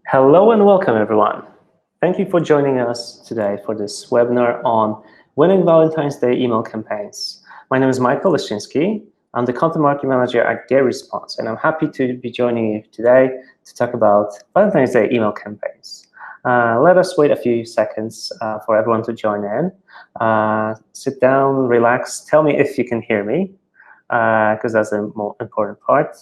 Hello and welcome, everyone. Thank you for joining us today for this webinar on winning Valentine's Day email campaigns. My name is Michael Leszczynski. I'm the Content Marketing Manager at GetResponse, and I'm happy to be joining you today to talk about Valentine's Day email campaigns. Let us wait a few seconds for everyone to join in. Sit down, relax, tell me if you can hear me, because that's the more important part,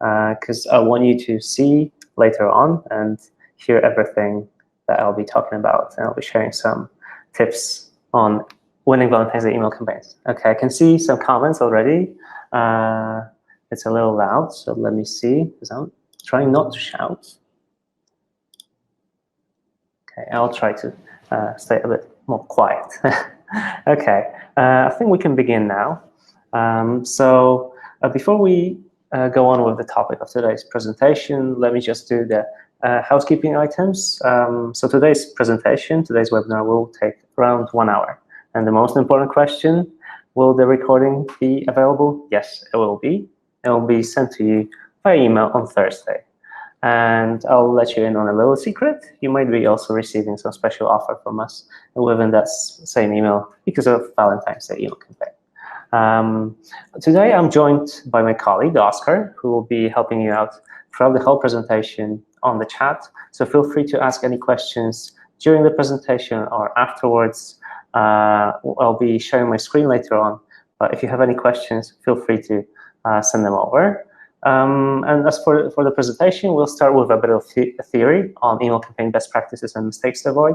because I want you to see later on and hear everything that I'll be talking about, and I'll be sharing some tips on winning Valentine's Day email campaigns. Okay, I can see some comments already. It's a little loud, so let me see, because I'm trying not to shout. Okay, I'll try to stay a bit more quiet. Okay, I think we can begin now. Before we go on with the topic of today's presentation, let me just do the housekeeping items. So today's presentation, today's webinar will take around 1 hour. And the most important question, will the recording be available? Yes, it will be. It will be sent to you by email on Thursday. And I'll let you in on a little secret. You might be also receiving some special offer from us within that same email because of Valentine's Day email campaign. Today I'm joined by my colleague, Oscar, who will be helping you out throughout the whole presentation on the chat. So feel free to ask any questions during the presentation or afterwards. I'll be sharing my screen later on, but if you have any questions, feel free to send them over. And as for the presentation, we'll start with a bit of theory on email campaign best practices and mistakes to avoid.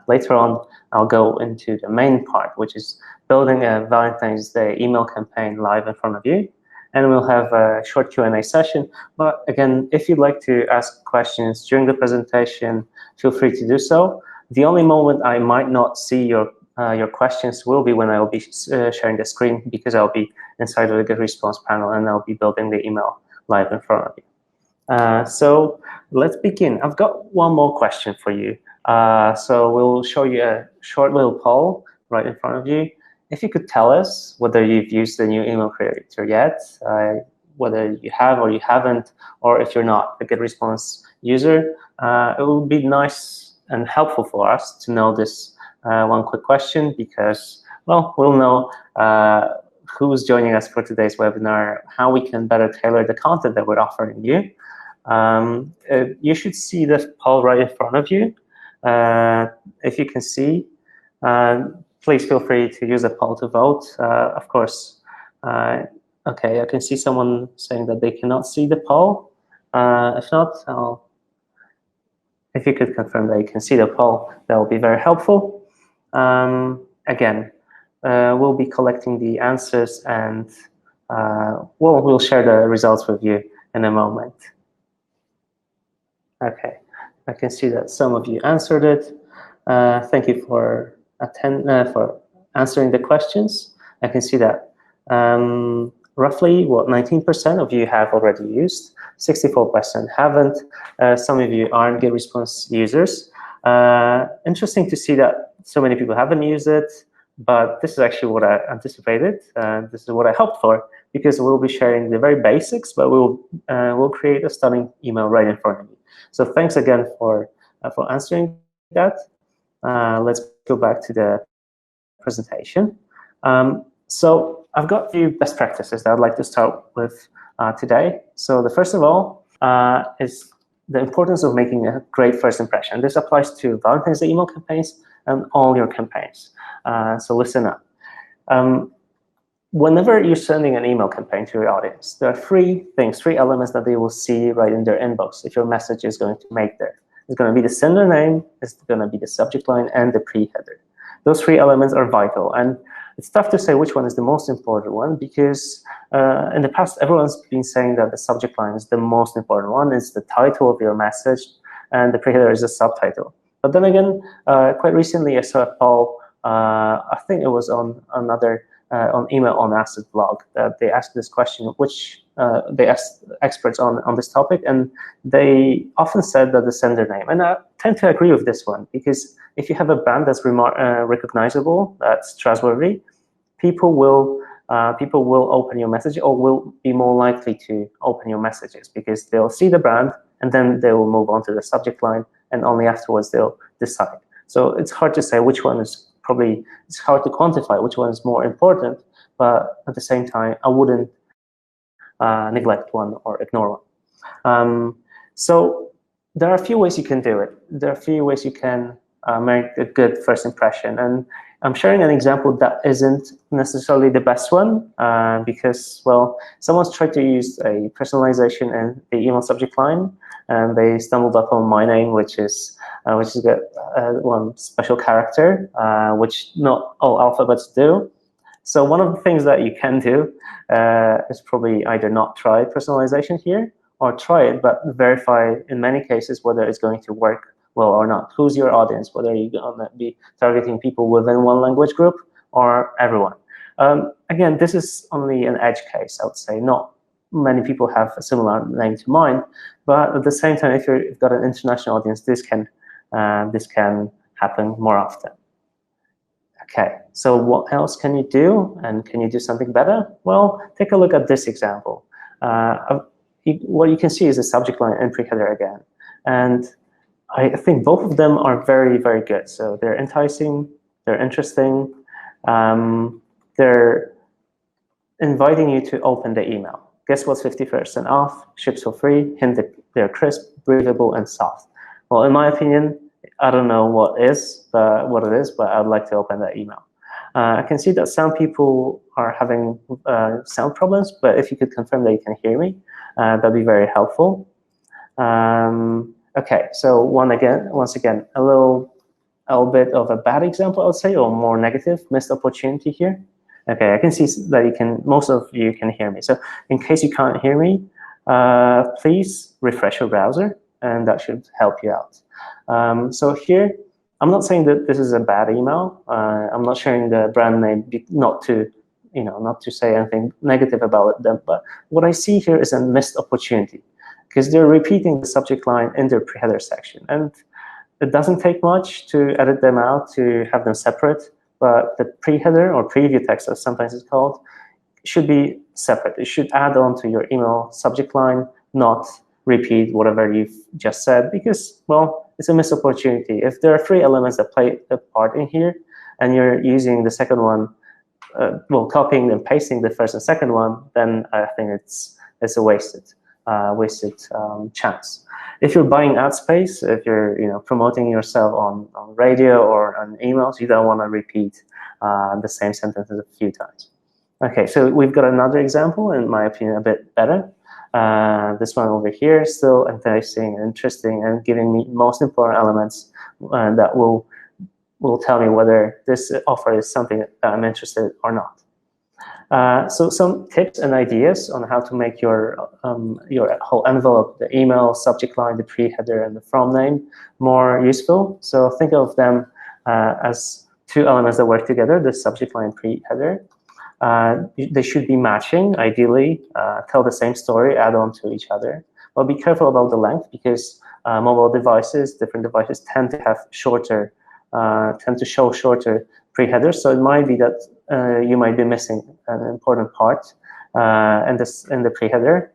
Later on, I'll go into the main part, which is building a Valentine's Day email campaign live in front of you. And we'll have a short Q&A session. But again, if you'd like to ask questions during the presentation, feel free to do so. The only moment I might not see your questions will be when I will be sharing the screen, because I'll be inside of the GetResponse panel and I'll be building the email live in front of you. So let's begin. I've got one more question for you. So we'll show you a short little poll right in front of you. If you could tell us whether you've used the new email creator yet, whether you have or you haven't, or if you're not a GetResponse user, it would be nice and helpful for us to know this one quick question, because, well, we'll know who's joining us for today's webinar, how we can better tailor the content that we're offering you. You should see the poll right in front of you. If you can see, please feel free to use the poll to vote. Of course, okay, I can see someone saying that they cannot see the poll. If not, if you could confirm that you can see the poll, that will be very helpful. Again, we'll be collecting the answers, and we'll share the results with you in a moment. Okay, I can see that some of you answered it. Thank you for answering the questions. I can see that roughly 19% of you have already used, 64% haven't. Some of you aren't GetResponse users. Interesting to see that so many people haven't used it, but this is actually what I anticipated. This is what I hoped for, because we'll be sharing the very basics, but we'll create a stunning email right in front of you. So thanks again for answering that. Let's go back to the presentation. So I've got a few best practices that I'd like to start with today. So the first of all is the importance of making a great first impression. This applies to Valentine's Day email campaigns and all your campaigns. So listen up. Whenever you're sending an email campaign to your audience, there are three elements that they will see right in their inbox if your message is going to make there. It's going to be the sender name, it's going to be the subject line, and the pre-header. Those three elements are vital, and it's tough to say which one is the most important one, because in the past, everyone's been saying that the subject line is the most important one. It's the title of your message, and the pre-header is the subtitle. But then again, quite recently, I saw a poll, I think it was on another on Email on Asset blog, that they asked this question, which they asked experts on this topic, and they often said that the sender name. And I tend to agree with this one, because if you have a brand that's recognizable, that's trustworthy, people will open your message, or will be more likely to open your messages, because they'll see the brand and then they will move on to the subject line, and only afterwards they'll decide. So it's hard to say which one is probably, it's hard to quantify which one is more important, but at the same time, I wouldn't neglect one or ignore one. So there are a few ways you can do it. There are a few ways you can make a good first impression. And I'm sharing an example that isn't necessarily the best one because, well, someone's tried to use a personalization in the email subject line, and they stumbled upon my name, which is one special character, which not all alphabets do. So one of the things that you can do is probably either not try personalization here, or try it, but verify in many cases whether it's going to work well or not. Who's your audience? Whether you're going to be targeting people within one language group or everyone. Again, this is only an edge case, I would say. Not many people have a similar name to mine, but at the same time, if you've got an international audience, this can happen more often. Okay, so what else can you do, and can you do something better? Well, take a look at this example. What you can see is the subject line and pre-header again, and I think both of them are very, very good. So they're enticing, they're interesting, they're inviting you to open the email. Guess what's 50% off, ships for free, hint that they're crisp, breathable, and soft. Well, in my opinion, I don't know what it is, but I'd like to open that email. I can see that some people are having sound problems, but if you could confirm that you can hear me, that'd be very helpful. Okay, so once again, a little bit of a bad example, I would say, or more negative, missed opportunity here. Okay, I can see that most of you can hear me. So in case you can't hear me, please refresh your browser, and that should help you out. So here, I'm not saying that this is a bad email. I'm not sharing the brand name, not to say anything negative about them. But what I see here is a missed opportunity, because they're repeating the subject line in their pre-header section, and it doesn't take much to edit them out, to have them separate. But the pre-header, or preview text, as sometimes it's called, should be separate. It should add on to your email subject line, not repeat whatever you've just said, because, well, it's a missed opportunity. If there are 3 elements that play a part in here, and you're using the second one, copying and pasting the first and second one, then I think it's a wasted chance. If you're buying ad space, if you're promoting yourself on radio or on emails, you don't want to repeat the same sentences a few times. Okay, so we've got another example, in my opinion, a bit better. This one over here, still enticing, interesting, and giving me most important elements that will tell me whether this offer is something that I'm interested or not. So some tips and ideas on how to make your whole envelope, the email, subject line, the pre-header, and the from name more useful. So think of them as 2 elements that work together, the subject line and pre-header. They should be matching, ideally, tell the same story, add on to each other. But be careful about the length, because different devices tend to have tend to show shorter pre-headers. So it might be that you might be missing an important part in the pre-header.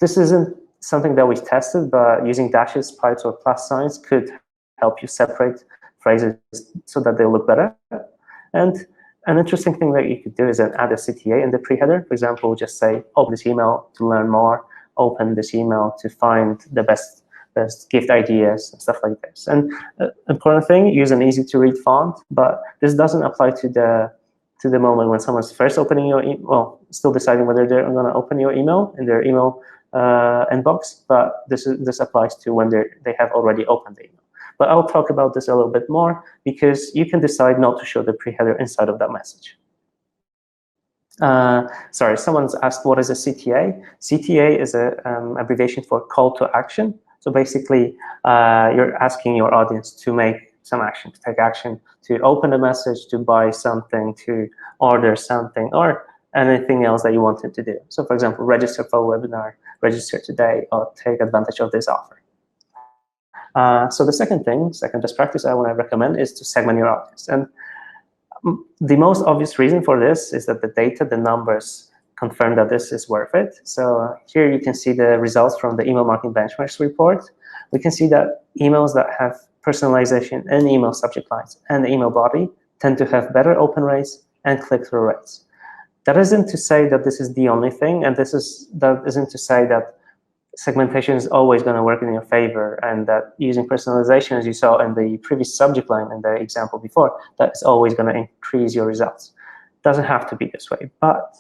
This isn't something that we've tested, but using dashes, pipes, or plus signs could help you separate phrases so that they look better. And an interesting thing that you could do is then add a CTA in the pre-header. For example, just say, open this email to learn more, open this email to find the best gift ideas, and stuff like this. And important thing, use an easy-to-read font, but this doesn't apply to the moment when someone's first opening your email, still deciding whether they're going to open your email in their email inbox, but this applies to when they have already opened the email. But I'll talk about this a little bit more, because you can decide not to show the pre-header inside of that message. Sorry, someone's asked, what is a CTA? CTA is an abbreviation for call to action. So basically, you're asking your audience to make some action, to take action, to open a message, to buy something, to order something, or anything else that you wanted to do. So for example, register for a webinar, register today, or take advantage of this offer. So the second best practice I want to recommend is to segment your audience. And the most obvious reason for this is that the data, the numbers, confirm that this is worth it. So here you can see the results from the email marketing benchmarks report. We can see that emails that have personalization in email subject lines and the email body tend to have better open rates and click-through rates. That isn't to say that this is the only thing, and that isn't to say that segmentation is always going to work in your favor, and that using personalization, as you saw in the previous subject line in the example before, that is always going to increase your results. It doesn't have to be this way, but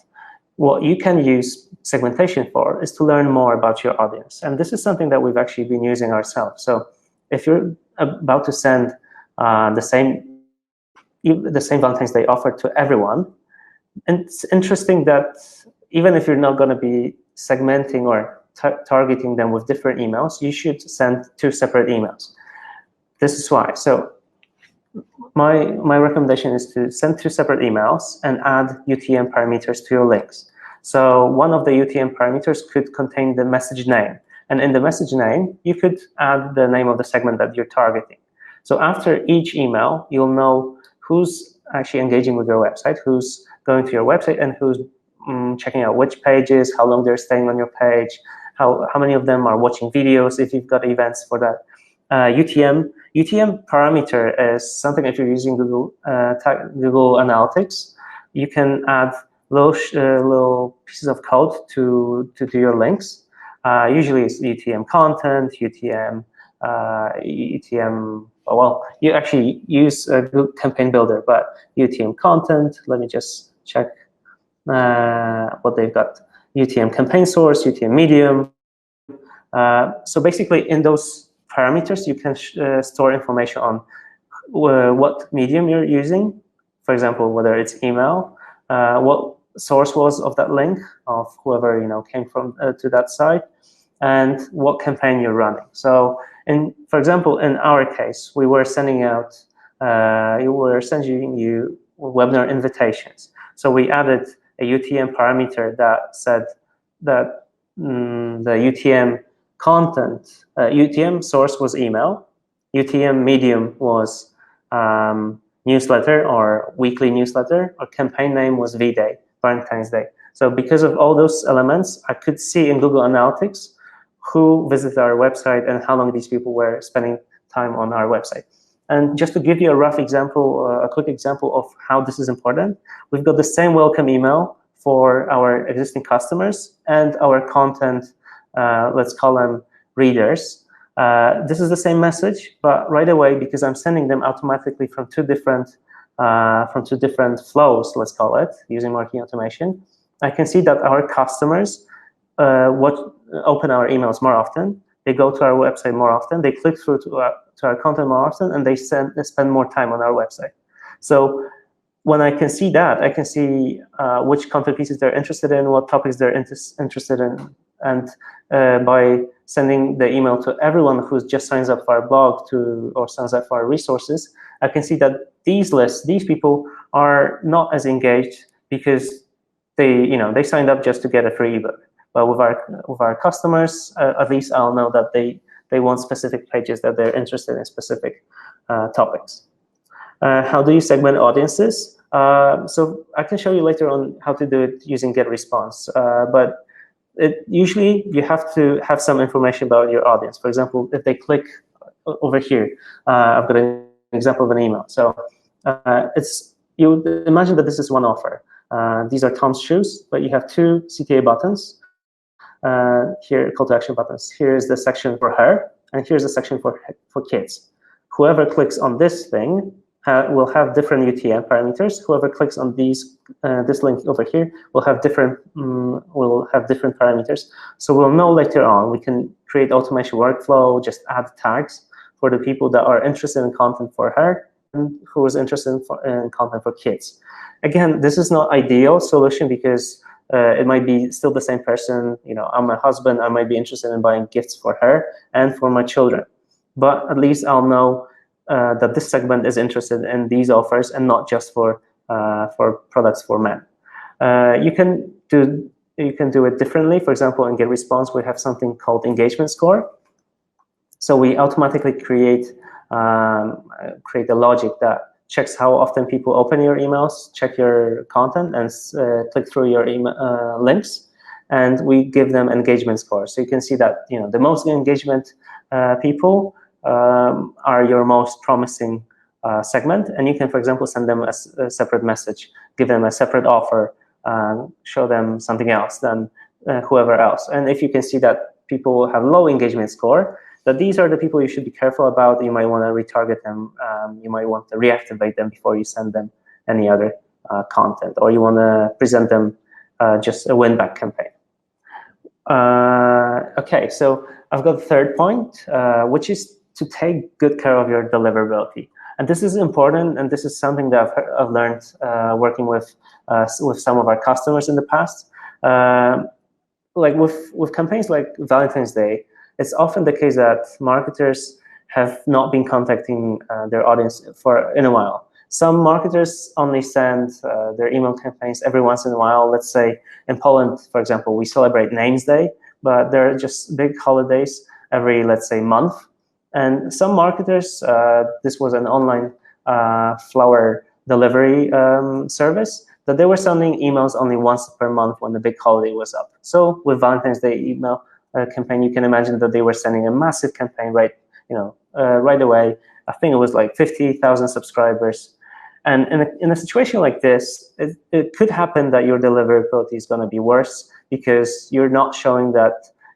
what you can use segmentation for is to learn more about your audience. And this is something that we've actually been using ourselves. So if you're about to send the same Valentine's Day offer to everyone, and it's interesting that even if you're not going to be segmenting or targeting them with different emails, you should send 2 separate emails. This is why. So my recommendation is to send 2 separate emails and add UTM parameters to your links. So one of the UTM parameters could contain the message name. And in the message name, you could add the name of the segment that you're targeting. So after each email, you'll know who's actually engaging with your website, who's going to your website, and who's checking out which pages, how long they're staying on your page, how many of them are watching videos if you've got events for that. UTM parameter is something, if you're using Google Analytics, you can add little pieces of code to do your links. Usually it's UTM content, UTM, well, you actually use Google Campaign Builder, but UTM content, let me just check what they've got. UTM campaign source, UTM medium. So basically in those parameters, you can store information on what medium you're using. For example, whether it's email, what source was of that link, of whoever came from to that site, and what campaign you're running. So, for example, in our case, we were sending out, sending you webinar invitations. So we added a UTM parameter that said that the UTM content, UTM source was email, UTM medium was newsletter or weekly newsletter, or campaign name was V-Day, Valentine's Day. So because of all those elements, I could see in Google Analytics who visited our website and how long these people were spending time on our website. And just to give you a rough example, a quick example of how this is important, we've got the same welcome email for our existing customers and our content, let's call them readers. This is the same message, but right away, because I'm sending them automatically from two different flows, let's call it, using marketing automation, I can see that our customers open our emails more often, they go to our website more often, they click through to our content more often, and they spend more time on our website. So when I can see that, I can see which content pieces they're interested in, what topics they're interested in, and by sending the email to everyone who just signs up for our blog or signs up for our resources, I can see that these people are not as engaged because they signed up just to get a free ebook. But with our customers, at least I'll know that they want specific pages, that they're interested in specific topics. How do you segment audiences? So I can show you later on how to do it using GetResponse. But usually you have to have some information about your audience. For example, if they click over here, I've got an example of an email. So you imagine that this is one offer. These are Tom's shoes, but you have two CTA buttons. Here, call to action buttons. Here's the section for her, and here's the section for kids. Whoever clicks on this thing will have different UTM parameters. Whoever clicks on this link over here will have different parameters. So we'll know later on. We can create automation workflow, just add tags for the people that are interested in content for her and who is interested in content for kids. Again, this is not ideal solution because it might be still the same person. I'm a husband. I might be interested in buying gifts for her and for my children. But at least I'll know that this segment is interested in these offers and not just for products for men. You can do it differently. For example, in GetResponse, we have something called engagement score. So we automatically create a logic that checks how often people open your emails, check your content, and click through your email links. And we give them engagement scores. So you can see that the most engagement people are your most promising segment, and you can, for example, send them a separate message, give them a separate offer, show them something else than whoever else. And if you can see that people have low engagement score, that these are the people you should be careful about. You might want to retarget them. You might want to reactivate them before you send them any other content, or you want to present them just a win-back campaign. Okay, so I've got the third point, which is to take good care of your deliverability. And this is important, and this is something that I've learned working with some of our customers in the past. Like with campaigns like Valentine's Day, it's often the case that marketers have not been contacting their audience in a while. Some marketers only send their email campaigns every once in a while. Let's say in Poland, for example, we celebrate Names Day, but there are just big holidays every, let's say, month. And some marketers, this was an online flower delivery service, that they were sending emails only once per month when the big holiday was up. So with Valentine's Day email campaign, you can imagine that they were sending a massive campaign right away. I think it was like 50,000 subscribers. And in a situation like this, it could happen that your deliverability is going to be worse because you're not showing that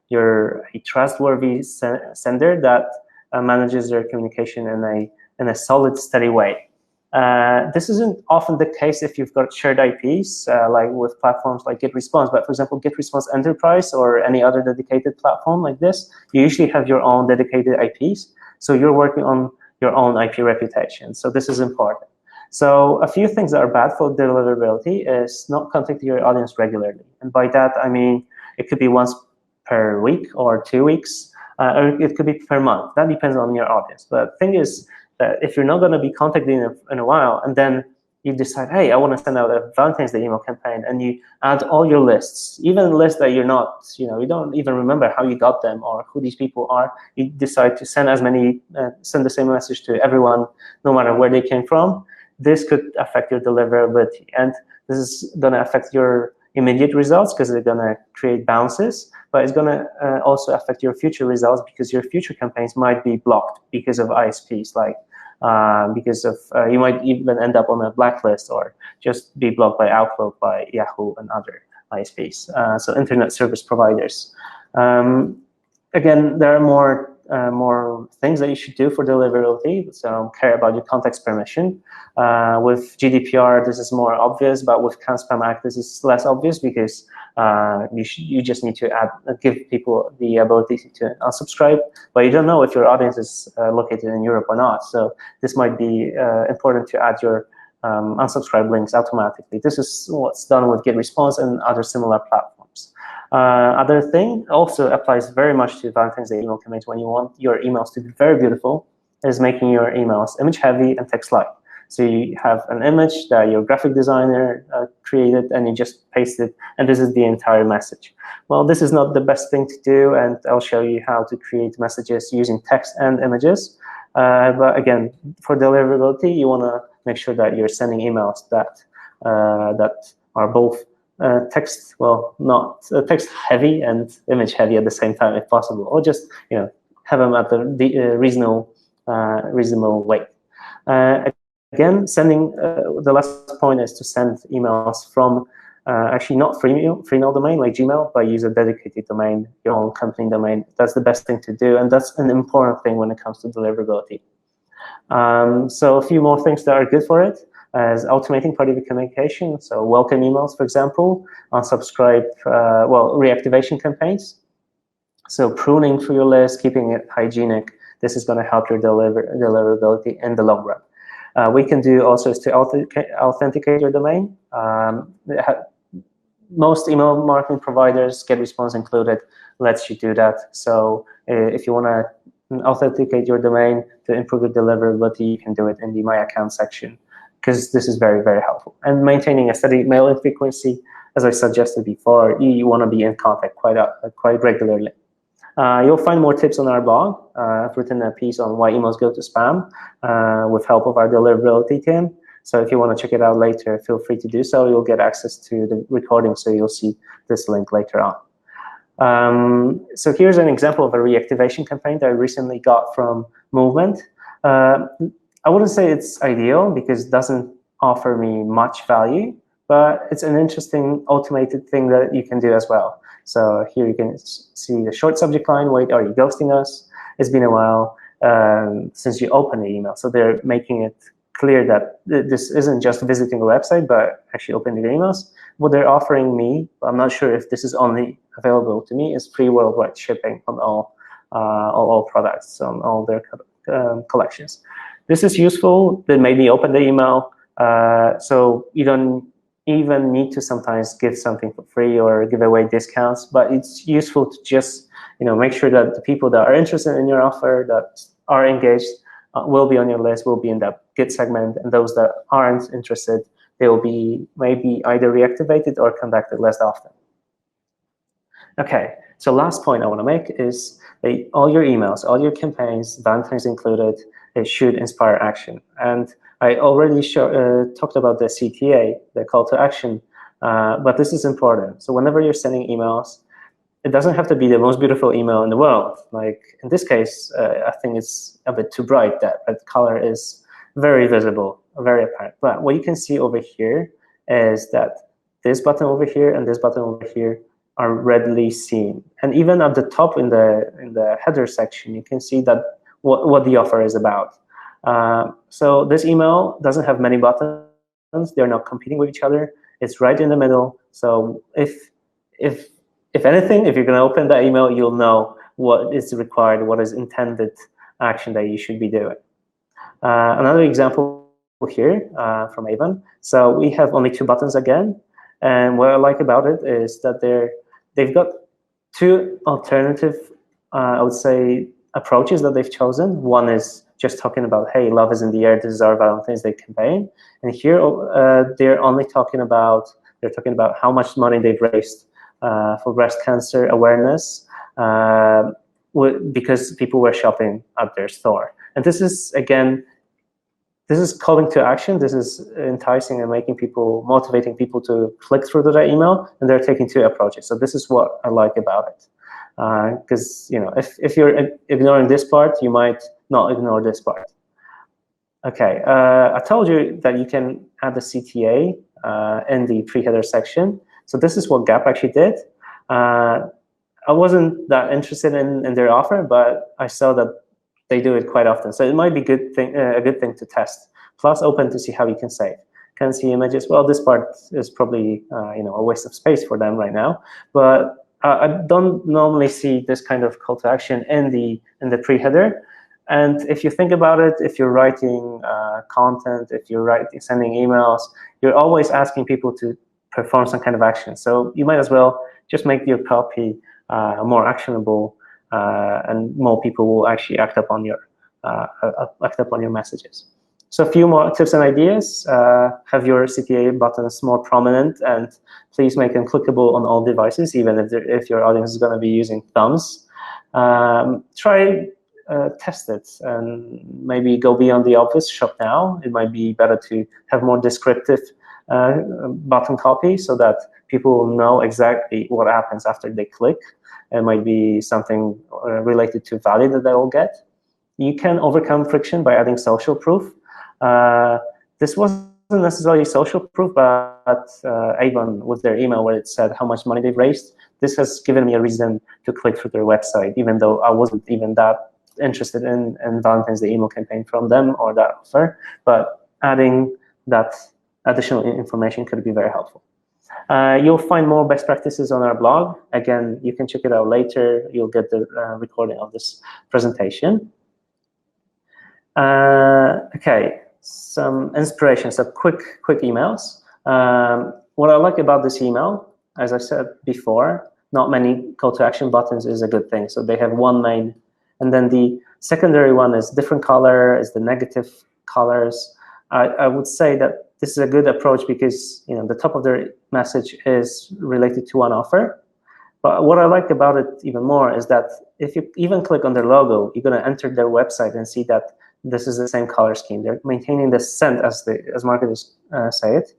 you're a trustworthy sender that manages their communication in a solid, steady way. This isn't often the case if you've got shared IPs, like with platforms like GetResponse. But for example, GetResponse Enterprise or any other dedicated platform like this, you usually have your own dedicated IPs. So you're working on your own IP reputation. So this is important. So a few things that are bad for deliverability is not contacting your audience regularly. And by that, I mean, it could be once per week or 2 weeks, or it could be per month. That depends on your audience. But the thing is that if you're not going to be contacting them in a while, and then you decide, hey, I want to send out a Valentine's Day email campaign, and you add all your lists, even lists that you're not, you don't even remember how you got them or who these people are. You decide to send send the same message to everyone, no matter where they came from. This could affect your deliverability, and this is going to affect your immediate results because they're going to create bounces, but it's going to also affect your future results because your future campaigns might be blocked because of ISPs, like because of you might even end up on a blacklist or just be blocked by Outlook, by Yahoo, and other ISPs, so internet service providers. Again, there are more things that you should do for deliverability. So care about your context permission. With GDPR, this is more obvious, but with Can-Spam Act, this is less obvious because you just need to give people the ability to unsubscribe, but you don't know if your audience is located in Europe or not. So this might be important to add your unsubscribe links automatically. This is what's done with GetResponse and other similar platforms. Other thing also applies very much to Valentine's Day email campaigns when you want your emails to be very beautiful, is making your emails image heavy and text light. So you have an image that your graphic designer created and you just paste it, and this is the entire message. Well, this is not the best thing to do, and I'll show you how to create messages using text and images. But again, for deliverability, you want to make sure that you're sending emails that are both text, well, not text heavy and image heavy at the same time if possible, or just have them at the reasonable weight. Again, sending the last point is to send emails from actually not free mail domain like Gmail, but use a dedicated domain, your own company domain. That's the best thing to do, and that's an important thing when it comes to deliverability. So a few more things that are good for it is automating part of your communication. So welcome emails, for example, unsubscribe, reactivation campaigns. So pruning through your list, keeping it hygienic. This is going to help your deliverability in the long run. We can do also is to authenticate your domain. Most email marketing providers, GetResponse included, lets you do that. So if you want to authenticate your domain to improve your deliverability, you can do it in the My Account section, because this is very, very helpful. And maintaining a steady mailing frequency, as I suggested before, you want to be in contact quite regularly. You'll find more tips on our blog. I've written a piece on why emails go to spam with help of our deliverability team. So if you want to check it out later, feel free to do so. You'll get access to the recording, so you'll see this link later on. So here's an example of a reactivation campaign that I recently got from Movement. I wouldn't say it's ideal because it doesn't offer me much value, but it's an interesting automated thing that you can do as well. So here you can see the short subject line, wait, are you ghosting us? It's been a while since you opened the email. So they're making it clear that this isn't just visiting a website, but actually opening the emails. What they're offering me, I'm not sure if this is only available to me, is free worldwide shipping on all products, on all their collections. This is useful. They made me open the email, so you don't even need to sometimes give something for free or give away discounts, but it's useful to just make sure that the people that are interested in your offer, that are engaged, will be on your list, will be in that Get segment, and those that aren't interested, they will be maybe either reactivated or contacted less often. Okay, so last point I want to make is that all your emails, all your campaigns, Valentine's included, it should inspire action. And I already talked about the CTA, the call to action, but this is important. So whenever you're sending emails, it doesn't have to be the most beautiful email in the world. Like in this case, I think it's a bit too bright. That color is very visible, very apparent. But what you can see over here is that this button over here and this button over here are readily seen. And even at the top in the header section, you can see that what the offer is about. So this email doesn't have many buttons. They're not competing with each other. It's right in the middle. So if anything, if you're going to open that email, you'll know what is required, what is intended action that you should be doing. Another example here from Avon. So we have only 2 buttons again. And what I like about it is that they've got 2 alternative, I would say, approaches that they've chosen. One is just talking about, hey, love is in the air, this is our Valentine's Day campaign. And here they're talking about how much money they've raised for breast cancer awareness because people were shopping at their store. And this is, again, this is calling to action. This is enticing and motivating people to click through to that email, and they're taking 2 approaches. So this is what I like about it. Because if you're ignoring this part, you might not ignore this part. Okay, I told you that you can add the CTA in the pre-header section. So this is what Gap actually did. I wasn't that interested in their offer, but I saw that they do it quite often. So it might be a good thing to test. Plus, open to see how you can save. Can see images. Well, this part is probably a waste of space for them right now. But I don't normally see this kind of call to action in the pre-header. And if you think about it, if you're writing content, if you're sending emails, you're always asking people to perform some kind of action. So you might as well just make your copy more actionable, and more people will actually act upon your messages. So a few more tips and ideas. Have your CTA buttons more prominent, and please make them clickable on all devices, even if your audience is going to be using thumbs. Test it and maybe go beyond the obvious. Shop now. It might be better to have more descriptive button copy so that people will know exactly what happens after they click. It might be something related to value that they will get. You can overcome friction by adding social proof. This wasn't necessarily social proof, but Avon, with their email where it said how much money they've raised, this has given me a reason to click through their website, even though I wasn't even that interested in Valentine's Day email campaign from them or that offer. But adding that additional information could be very helpful. You'll find more best practices on our blog. Again, you can check it out later. You'll get the recording of this presentation. Okay, some inspiration, some quick emails. What I like about this email, as I said before, not many call to action buttons is a good thing. So they have one main, and then the secondary one is different color, is the negative colors. I would say that this is a good approach because the top of their message is related to one offer. But what I like about it even more is that if you even click on their logo, you're going to enter their website and see that this is the same color scheme. They're maintaining the scent, as marketers say it.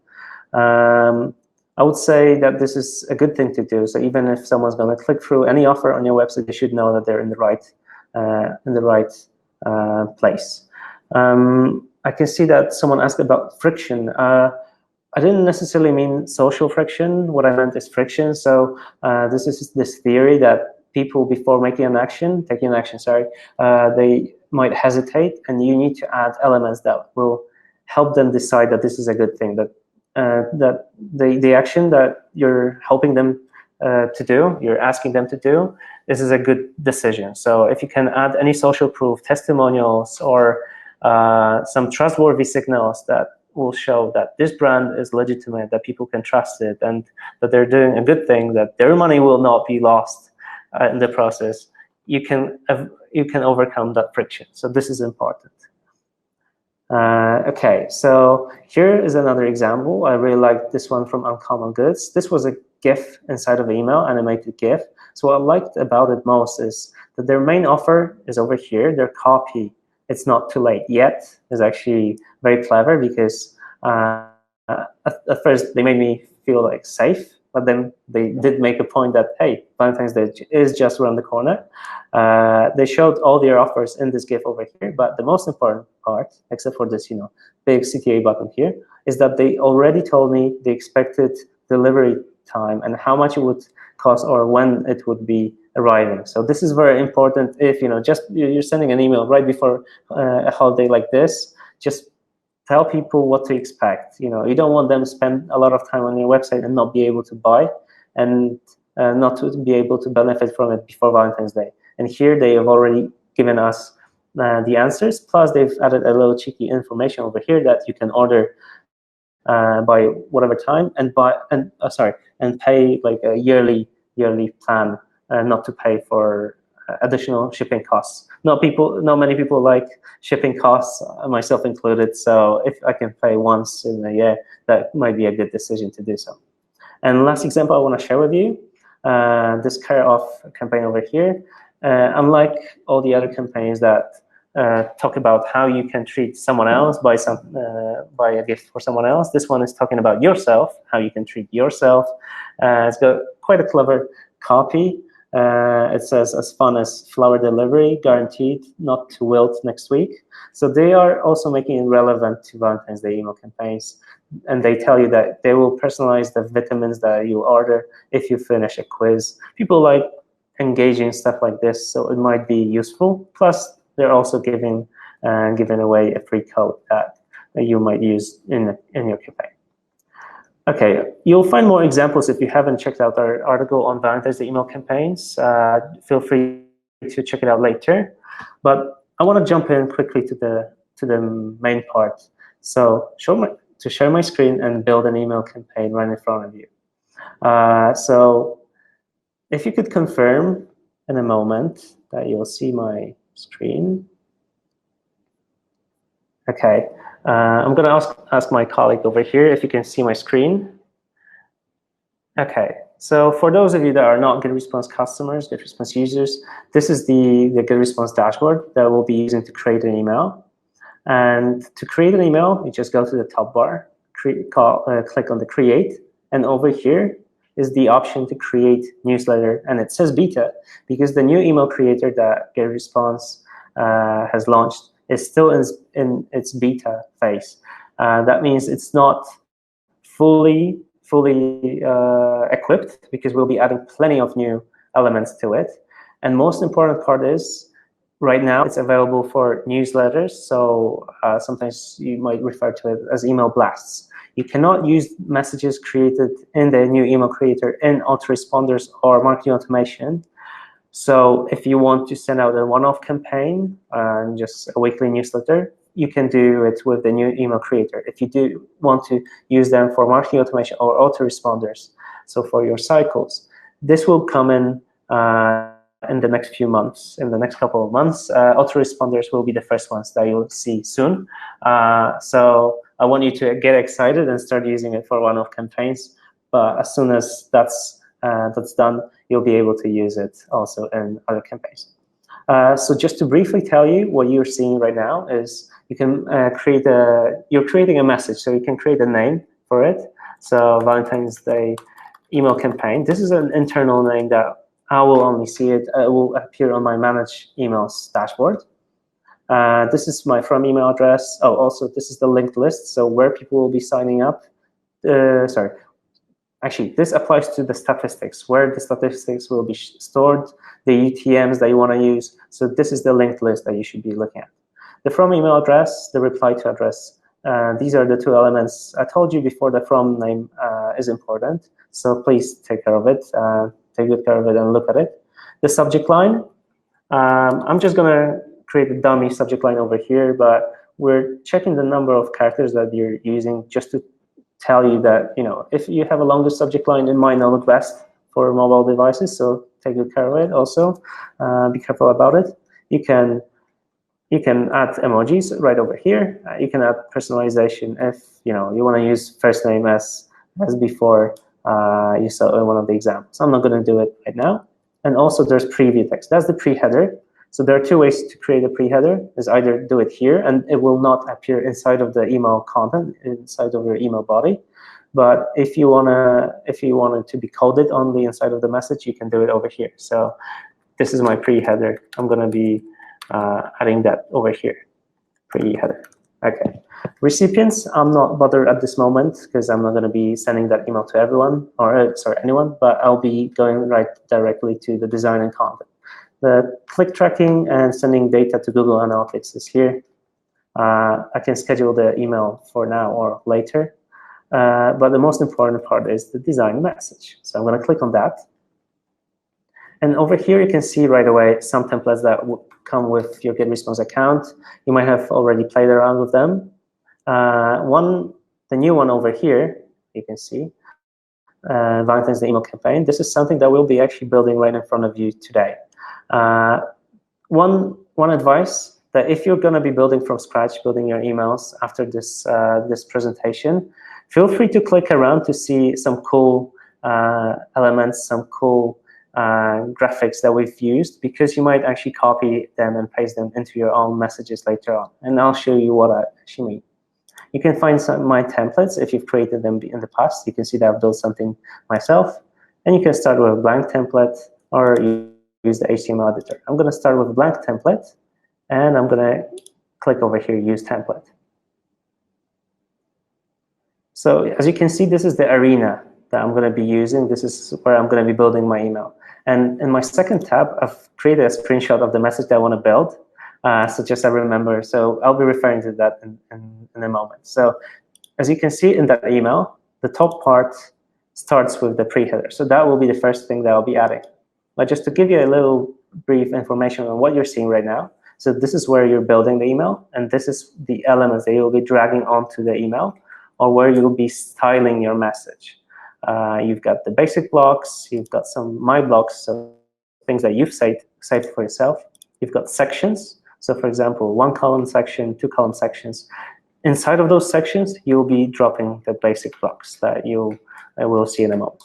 I would say that this is a good thing to do. So even if someone's going to click through any offer on your website, they should know that they're in the right place. I can see that someone asked about friction. I didn't necessarily mean social friction. What I meant is friction. So this is this theory that people, before taking an action, they might hesitate, and you need to add elements that will help them decide that this is a good thing, that the action that you're helping them to do, you're asking them to do, this is a good decision. So if you can add any social proof, testimonials, or some trustworthy signals that will show that this brand is legitimate, that people can trust it, and that they're doing a good thing, that their money will not be lost in the process, you can overcome that friction. So this is important. Okay, so here is another example. I really like this one from Uncommon Goods. This was a GIF inside of the email, animated GIF. So what I liked about it most is that their main offer is over here. Their copy, it's not too late yet, is actually very clever, because at first they made me feel like safe, but then they did make a point that, hey, Valentine's Day is just around the corner. They showed all their offers in this GIF over here, but the most important part, except for this, big CTA button here, is that they already told me the expected delivery time and how much it would cost or when it would be arriving. So this is very important. If you're sending an email right before a holiday like this, just tell people what to expect. You don't want them to spend a lot of time on your website and not be able to buy, and not to be able to benefit from it before Valentine's Day. And here they have already given us the answers. Plus, they've added a little cheeky information over here that you can order by whatever time, and pay like a yearly plan, not to pay for additional shipping costs. Not many people like shipping costs, myself included. So if I can pay once in a year, that might be a good decision to do so. And last example I want to share with you, this care off campaign over here. Unlike all the other campaigns that talk about how you can treat someone else, buy a gift for someone else, this one is talking about yourself, how you can treat yourself. It's got quite a clever copy. It says, as fun as flower delivery, guaranteed not to wilt next week. So they are also making it relevant to Valentine's Day email campaigns. And they tell you that they will personalize the vitamins that you order if you finish a quiz. People like engaging stuff like this, so it might be useful. Plus, they're also giving away a free code that you might use in your campaign. Okay, you'll find more examples if you haven't checked out our article on Valentine's Day email campaigns. Feel free to check it out later. But I want to jump in quickly to the main part. So to share my screen and build an email campaign right in front of you. So if you could confirm in a moment that you'll see my screen. Okay, I'm going to ask my colleague over here if you can see my screen. Okay, so for those of you that are not GetResponse customers, GetResponse users, this is the GetResponse dashboard that we'll be using to create an email. And to create an email, you just go to the top bar, click on the create, and over here is the option to create newsletter, and it says beta because the new email creator that GetResponse has launched is still in its beta phase. That means it's not fully equipped, because we'll be adding plenty of new elements to it. And most important part is, right now it's available for newsletters, so sometimes you might refer to it as email blasts. You cannot use messages created in the new email creator in autoresponders or marketing automation. So if you want to send out a one-off campaign and just a weekly newsletter, you can do it with the new email creator. If you do want to use them for marketing automation or autoresponders, so for your cycles, this will come in the next few months, in the next couple of months. Autoresponders will be the first ones that you'll see soon. So I want you to get excited and start using it for one-off campaigns. But as soon as that's done, you'll be able to use it also in other campaigns. So just to briefly tell you, what you're seeing right now is you can you're creating a message, so you can create a name for it. So Valentine's Day email campaign. This is an internal name that I will only see it. It will appear on my manage emails dashboard. This is my from email address. Oh, also this is the linked list, so where people will be signing up. Sorry. Actually, this applies to the statistics, where the statistics will be stored, the UTMs that you want to use. So this is the linked list that you should be looking at. The from email address, the reply to address. These are the two elements. I told you before the from name is important. So please take care of it. Take good care of it and look at it. The subject line. I'm just going to create a dummy subject line over here, but we're checking the number of characters that you're using just to tell you that, if you have a longer subject line, it might not look best for mobile devices, so take good care of it also. Be careful about it. You can add emojis right over here. You can add personalization if you want to use first name as before you saw in one of the examples. I'm not going to do it right now. And also there's preview text. That's the pre-header. So there are two ways to create a pre-header. Is either do it here and it will not appear inside of the email content, inside of your email body. But if you want it to be coded on the inside of the message, you can do it over here. So this is my pre-header. I'm going to be adding that over here, pre-header. Okay. Recipients, I'm not bothered at this moment because I'm not going to be sending that email to everyone, or sorry, anyone, but I'll be going right directly to the design and content. The click tracking and sending data to Google Analytics is here. I can schedule the email for now or later. But the most important part is the design message. So I'm going to click on that. And over here, you can see right away some templates that will come with your GetResponse account. You might have already played around with them. The new one over here, you can see, Valentine's Day email campaign. This is something that we'll be actually building right in front of you today. One advice, that if you're going to be building from scratch, building your emails after this presentation, feel free to click around to see some cool elements, some cool graphics that we've used, because you might actually copy them and paste them into your own messages later on. And I'll show you what I actually mean. You can find some of my templates if you've created them in the past. You can see that I've built something myself. And you can start with a blank template or use the HTML editor. I'm going to start with a blank template, and I'm going to click over here, use template. So as you can see, this is the arena that I'm going to be using. This is where I'm going to be building my email. And in my second tab, I've created a screenshot of the message that I want to build. So just I remember. So I'll be referring to that in a moment. So as you can see in that email, the top part starts with the pre-header. So that will be the first thing that I'll be adding. But just to give you a little brief information on what you're seeing right now. So this is where you're building the email, and this is the elements that you'll be dragging onto the email, or where you'll be styling your message. You've got the basic blocks, you've got some my blocks, so things that you've saved for yourself. You've got sections. So for example, 1-column section, 2-column sections. Inside of those sections, you'll be dropping the basic blocks that we'll see in a moment.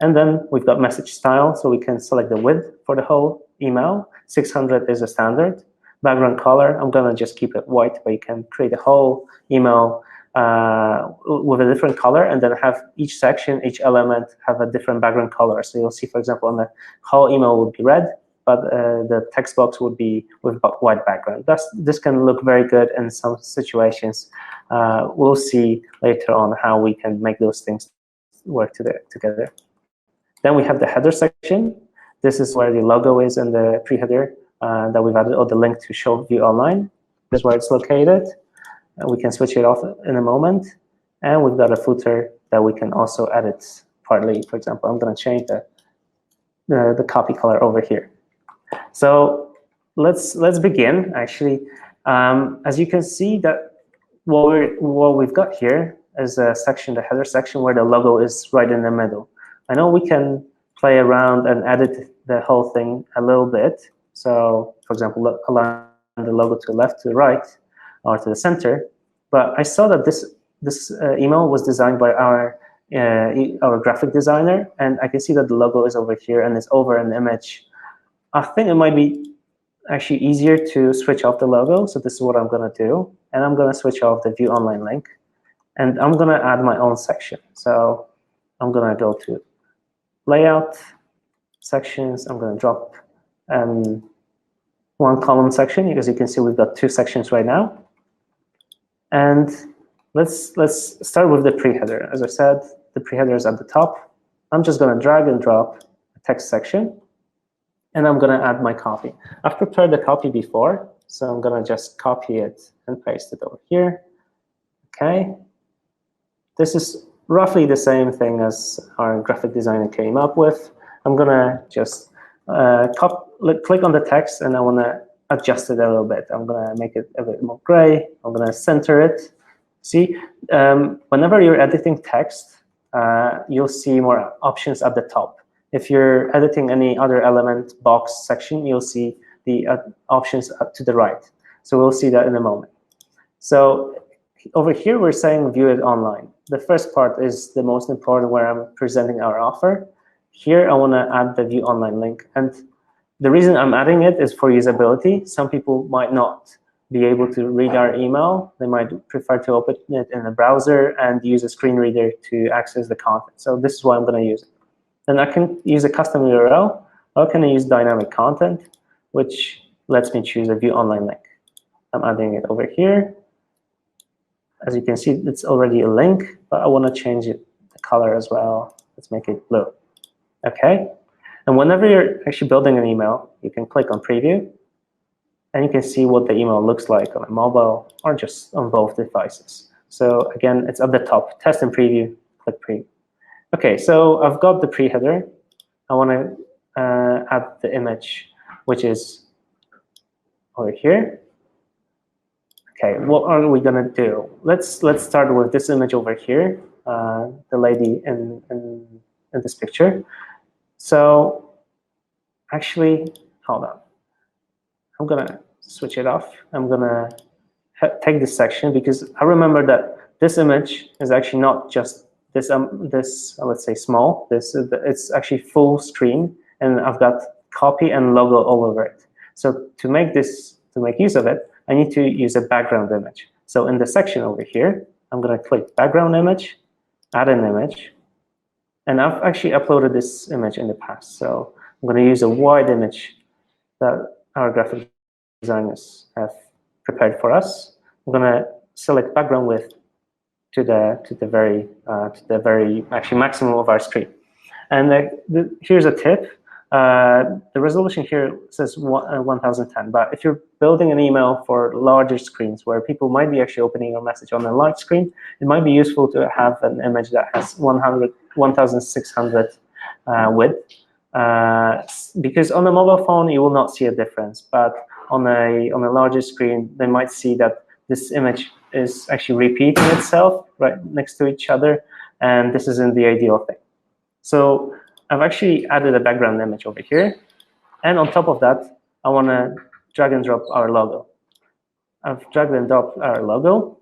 And then we've got message style, so we can select the width for the whole email. 600 is a standard. Background color, I'm going to just keep it white, but you can create a whole email with a different color, and then have each section, each element have a different background color. So you'll see, for example, on the whole email would be red, but the text box would be with white background. This can look very good in some situations. We'll see later on how we can make those things work together. Then we have the header section. This is where the logo is in the pre-header that we've added, or the link to show view online. This is where it's located. We can switch it off in a moment. And we've got a footer that we can also edit partly. For example, I'm going to change the copy color over here. So let's begin. Actually, as you can see, that what we've got here is a section, the header section, where the logo is right in the middle. I know we can play around and edit the whole thing a little bit. So, for example, align the logo to the left, to the right, or to the center. But I saw that this email was designed by our graphic designer, and I can see that the logo is over here and it's over an image. I think it might be actually easier to switch off the logo. So this is what I'm going to do. And I'm going to switch off the view online link. And I'm going to add my own section. So I'm going to go to layout, sections. I'm going to drop one column section, because you can see we've got 2 sections right now. And let's start with the pre-header. As I said, the pre-header is at the top. I'm just going to drag and drop a text section, and I'm going to add my copy. I've prepared the copy before, so I'm going to just copy it and paste it over here. Okay. This is roughly the same thing as our graphic designer came up with. I'm going to just click on the text, and I want to adjust it a little bit. I'm going to make it a bit more gray. I'm going to center it. See, whenever you're editing text, you'll see more options at the top. If you're editing any other element, box, section, you'll see the options up to the right. So we'll see that in a moment. So over here, we're saying view it online. The first part is the most important, where I'm presenting our offer. Here, I want to add the view online link. And the reason I'm adding it is for usability. Some people might not be able to read our email. They might prefer to open it in a browser and use a screen reader to access the content. So this is why I'm going to use it. And I can use a custom URL, or can I use dynamic content, which lets me choose a view online link. I'm adding it over here. As you can see, it's already a link, but I want to change it, the color as well. Let's make it blue. Okay. And whenever you're actually building an email, you can click on preview, and you can see what the email looks like on a mobile or just on both devices. So again, it's at the top, test and preview, click preview. Okay, so I've got the pre-header. I want to add the image, which is over here. Okay, what are we going to do? Let's start with this image over here, the lady in this picture. So actually, hold on. I'm going to switch it off. I'm going to take this section, because I remember that this image is actually not just this, let's say small. It's actually full screen, and I've got copy and logo all over it. So to make use of it, I need to use a background image. So in the section over here, I'm going to click background image, add an image, and I've actually uploaded this image in the past. So I'm going to use a wide image that our graphic designers have prepared for us. I'm going to select background width to the very actually maximum of our screen. And here's a tip. The resolution here says 1010, but if you're building an email for larger screens where people might be actually opening your message on a large screen, it might be useful to have an image that has 1600 width, because on a mobile phone you will not see a difference, but on a larger screen they might see that this image is actually repeating itself right next to each other, and this isn't the ideal thing. So I've actually added a background image over here, and on top of that, I want to drag and drop our logo. I've dragged and dropped our logo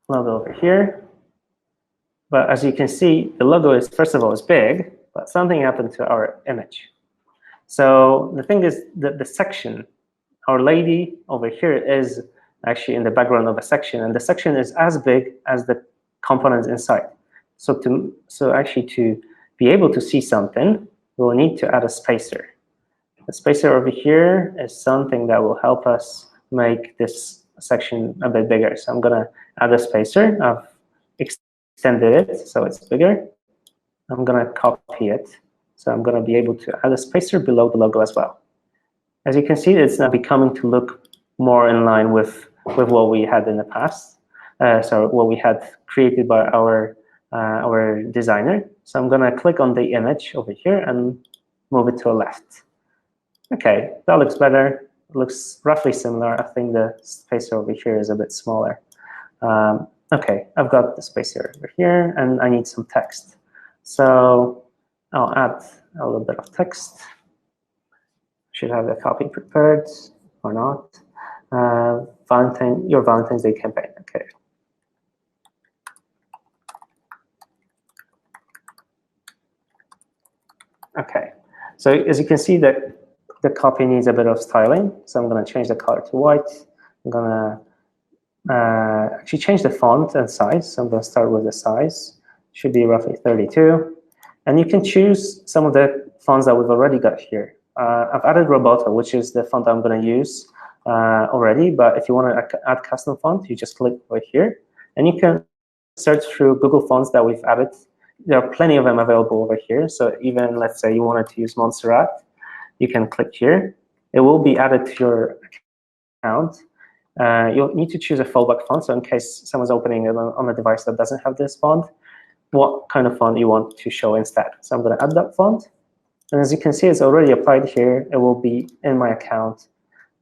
over here. But as you can see, the logo is, first of all, is big, but something happened to our image. So the thing is that the section, our lady over here is actually in the background of a section, and the section is as big as the components inside. So actually to be able to see something, we'll need to add a spacer. The spacer over here is something that will help us make this section a bit bigger. So I'm going to add a spacer. I've extended it so it's bigger. I'm going to copy it. So I'm going to be able to add a spacer below the logo as well. As you can see, it's now becoming to look more in line with what we had in the past. So what we had created by our designer. So I'm going to click on the image over here and move it to the left. Okay, that looks better. It looks roughly similar. I think the spacer over here is a bit smaller. Okay, I've got the spacer over here, and I need some text. So I'll add a little bit of text. Should have the copy prepared or not. Your Valentine's Day campaign. Okay. Okay. So as you can see, that the copy needs a bit of styling. So I'm going to change the color to white. I'm going to actually change the font and size. So I'm going to start with the size. Should be roughly 32. And you can choose some of the fonts that we've already got here. I've added Roboto, which is the font I'm going to use already. But if you want to add custom font, you just click right here. And you can search through Google fonts that we've added. There are plenty of them available over here. So even, let's say you wanted to use Montserrat, you can click here. It will be added to your account. You'll need to choose a fallback font. So in case someone's opening it on a device that doesn't have this font, what kind of font you want to show instead. So I'm going to add that font. And as you can see, it's already applied here. It will be in my account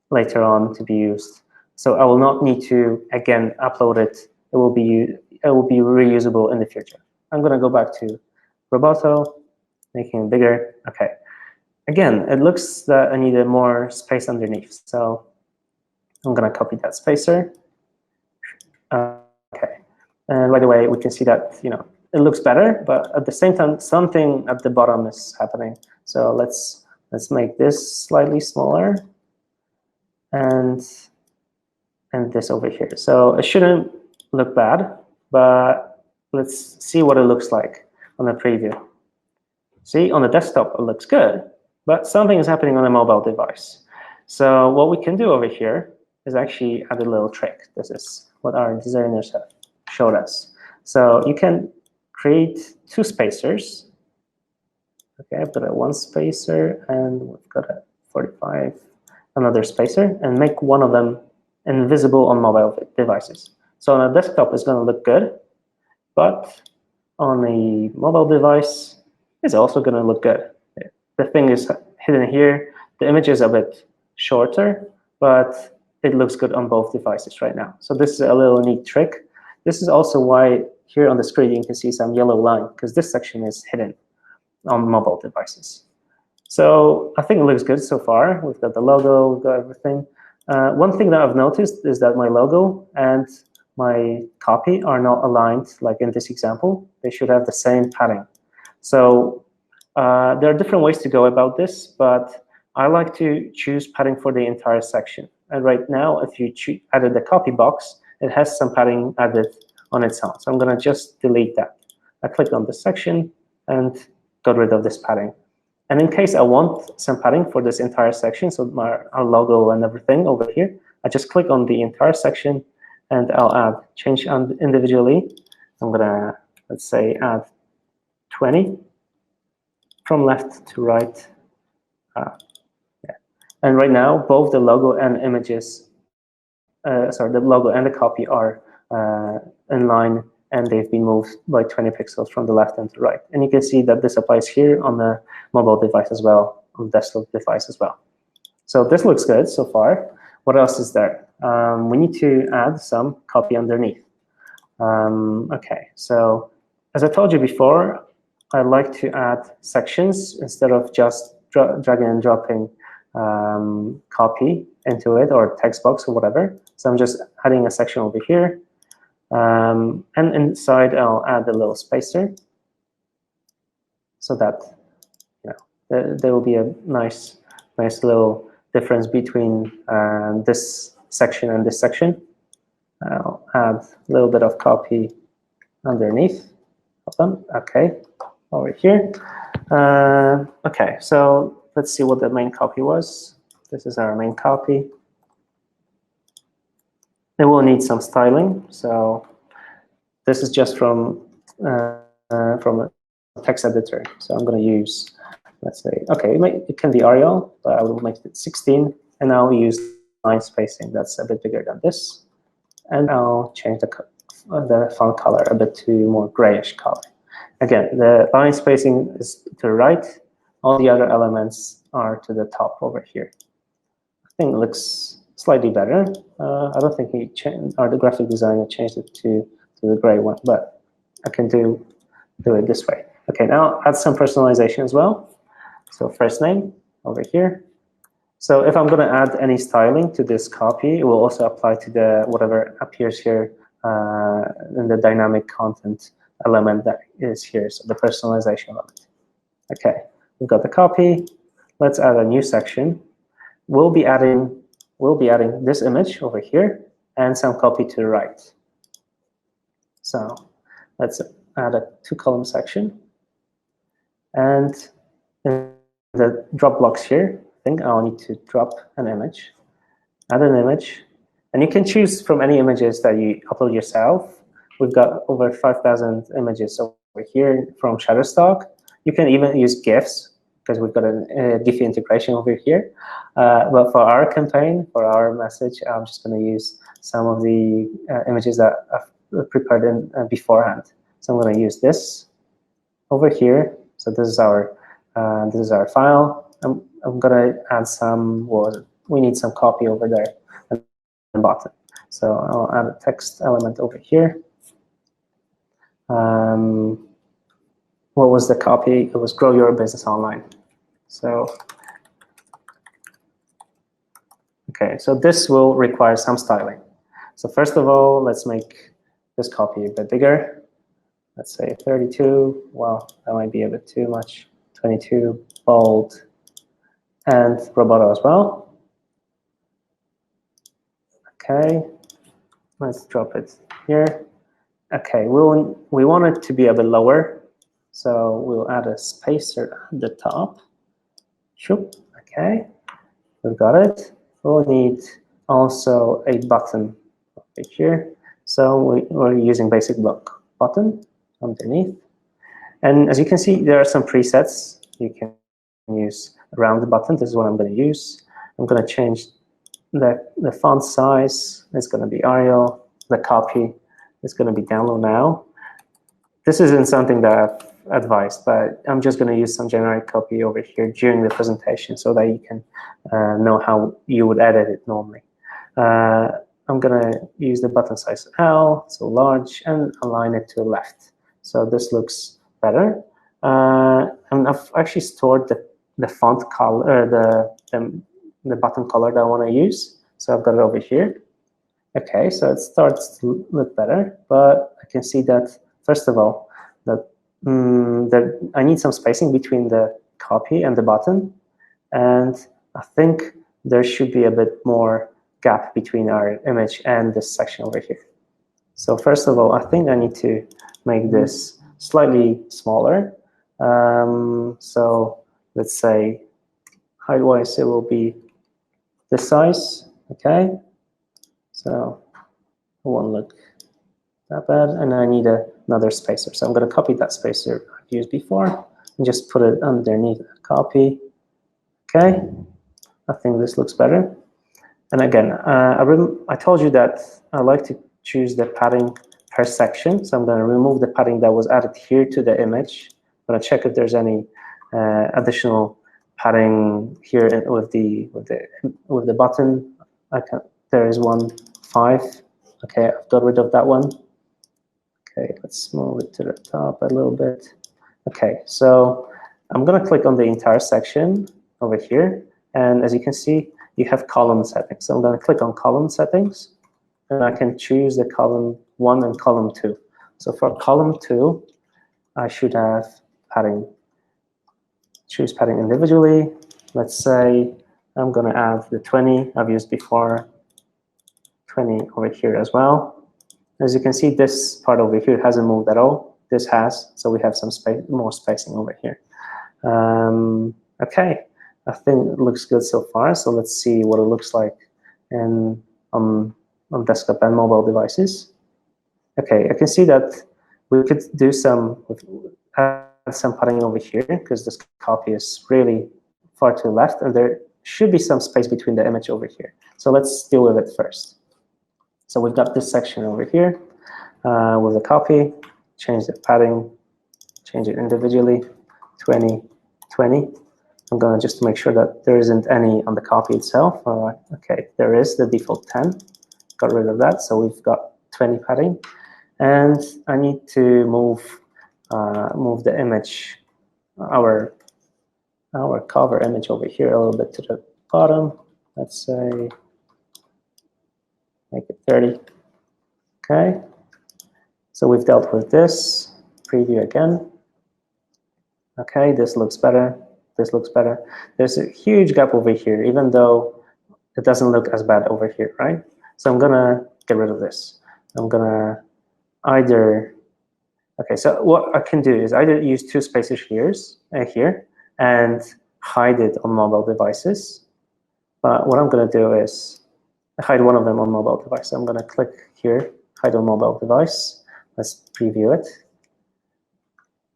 later on to be used. So I will not need to, again, upload it. It will be reusable in the future. I'm going to go back to Roboto, making it bigger. Okay. Again, it looks that I needed more space underneath. So I'm going to copy that spacer. Okay. And by the way, we can see that, it looks better, but at the same time, something at the bottom is happening. So let's make this slightly smaller, and this over here. So it shouldn't look bad, but let's see what it looks like on the preview. See, on the desktop, it looks good, but something is happening on a mobile device. So what we can do over here is actually add a little trick. This is what our designers have showed us. So you can create two spacers. Okay, I've got a 1 spacer, and we've got a 45, another spacer, and make one of them invisible on mobile devices. So on a desktop, it's going to look good, but on a mobile device, it's also going to look good. The thing is hidden here. The image is a bit shorter, but it looks good on both devices right now. So this is a little neat trick. This is also why here on the screen you can see some yellow line, because this section is hidden on mobile devices. So I think it looks good so far. We've got the logo, we've got everything. One thing that I've noticed is that my logo and my copy are not aligned like in this example. They should have the same padding. So there are different ways to go about this, but I like to choose padding for the entire section. And right now, if you added the copy box, it has some padding added on its own. So I'm going to just delete that. I click on this section and got rid of this padding. And in case I want some padding for this entire section, so our logo and everything over here, I just click on the entire section and I'll change individually. I'm going to, let's say, add 20 from left to right. Yeah. And right now, both the logo and images, the logo and the copy are in line, and they've been moved by 20 pixels from the left and to right. And you can see that this applies here on the mobile device as well, on the desktop device as well. So this looks good so far. What else is there? We need to add some copy underneath. Okay, so as I told you before, I like to add sections instead of just dragging and dropping copy into it, or text box or whatever. So I'm just adding a section over here. And inside, I'll add a little spacer so that there will be a nice little difference between this section and this section. I'll add a little bit of copy underneath of them. Okay, over here. Okay, so let's see what the main copy was. This is our main copy. It will need some styling. So this is just from a text editor. So I'm going to use, let's say, okay, it can be Arial, but I will make it 16, and I'll use line spacing. That's a bit bigger than this, and I'll change the font color a bit to more grayish color. Again, the line spacing is to the right. All the other elements are to the top over here. I think it looks slightly better. I don't think the graphic designer changed it to the gray one, but I can do it this way. Okay, now add some personalization as well. So first name over here. So if I'm going to add any styling to this copy, it will also apply to the whatever appears here in the dynamic content element that is here, so the personalization element. Okay, we've got the copy. let's add a new section. We'll be adding this image over here and some copy to the right. So let's add a 2-column section. And in the drop blocks here, I think I'll need to drop an image, add an image, and you can choose from any images that you upload yourself. We've got over 5,000 images over here from Shutterstock. You can even use GIFs because we've got a GIF integration over here. But for our campaign, for our message, I'm just going to use some of the images that I've prepared beforehand. So I'm going to use this over here. So this is our file. I'm going to add some. Well, we need some copy over there at the bottom. So I'll add a text element over here. What was the copy? It was grow your business online. So, okay, so this will require some styling. So first of all, let's make this copy a bit bigger. Let's say 32. Well, that might be a bit too much. 22, bold, and roboto as well. Okay, let's drop it here. Okay, we want it to be a bit lower, so we'll add a spacer at the top. Shoop. Okay, we've got it. We'll need also a button right here. So we're using basic block button underneath. And as you can see, there are some presets you can use around the button. This is what I'm going to use. I'm going to change the font size. It's going to be Arial. The copy is going to be download now. This isn't something that I've advised, but I'm just going to use some generic copy over here during the presentation so that you can know how you would edit it normally. I'm going to use the button size L, so large, and align it to the left. So this looks better. And I've actually stored the font color, the button color that I want to use. So I've got it over here. Okay, so it starts to look better, but I can see that, first of all, that I need some spacing between the copy and the button, and I think there should be a bit more gap between our image and this section over here. So first of all, I think I need to make this slightly smaller. So let's say height-wise, it will be this size, okay? So it won't look that bad, and I need another spacer. So I'm going to copy that spacer I've used before and just put it underneath copy. Okay, I think this looks better. And again, I told you that I like to choose the padding per section. So I'm going to remove the padding that was added here to the image. I'm going to check if there's any additional padding here with the button. There is 1.5. Okay, I've got rid of that one. Okay, let's move it to the top a little bit. Okay, so I'm going to click on the entire section over here. And as you can see, you have column settings. So I'm going to click on column settings, and I can choose the column 1 and column 2. So for column 2, I should have padding. Choose padding individually. Let's say I'm going to add the 20 I've used before, 20 over here as well. As you can see, this part over here hasn't moved at all. This has, so we have some more spacing over here. Okay, I think it looks good so far. So let's see what it looks like on desktop and mobile devices. Okay, I can see that we could do add some padding over here because this copy is really far to the left, and there should be some space between the image over here. So let's deal with it first. So we've got this section over here with the copy, change the padding, change it individually, 20, 20. I'm going to just make sure that there isn't any on the copy itself. Okay, there is the default 10. Got rid of that, so we've got 20 padding. And I need to move the image, our cover image over here a little bit to the bottom. Let's say, make it 30. Okay, so we've dealt with this. Preview again. Okay, this looks better. this looks better. There's a huge gap over here, even though it doesn't look as bad over here, right? So I'm gonna get rid of this. I'm gonna either, okay, so what I can do is either use 2 spaces here and hide it on mobile devices. But what I'm gonna do is hide one of them on mobile device. I'm gonna click here, hide on mobile device. Let's preview it.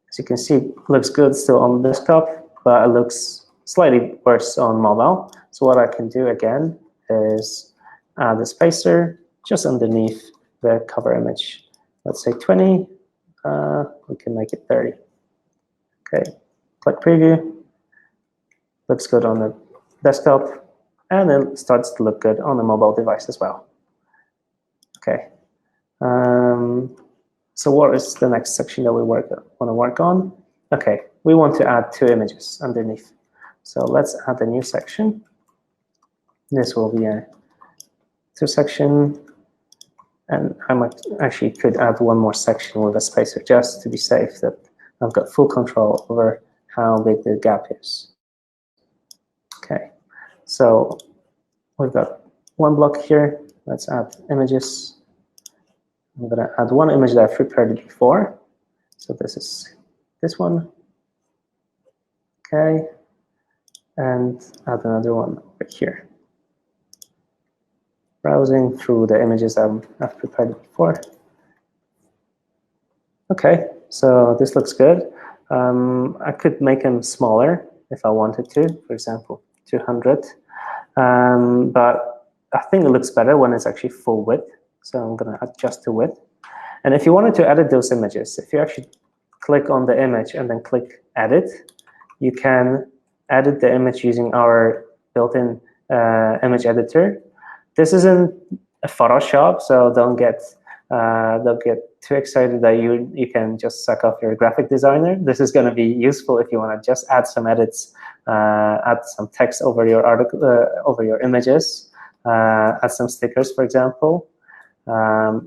As you can see, it looks good still on desktop, but it looks slightly worse on mobile. So what I can do again is add a spacer just underneath the cover image. Let's say 20, we can make it 30. Okay, click preview. Looks good on the desktop, and it starts to look good on the mobile device as well. Okay. So what is the next section that we want to work on? Okay, we want to add 2 images underneath. So let's add a new section. This will be a 2 section, and I might actually could add one more section with a spacer just to be safe that I've got full control over how big the gap is. Okay, so we've got one block here. Let's add images. I'm going to add one image that I've prepared before. So this is this one. Okay, and add another one over here. Browsing through the images I've prepared before. Okay, so this looks good. I could make them smaller if I wanted to, for example, 200. But I think it looks better when it's actually full width. So I'm going to adjust the width. And if you wanted to edit those images, if you actually click on the image and then click edit, you can edit the image using our built-in image editor. This isn't a Photoshop, so don't get too excited that you can just suck off your graphic designer. This is going to be useful if you want to just add some edits, add some text over your article, over your images, add some stickers, for example.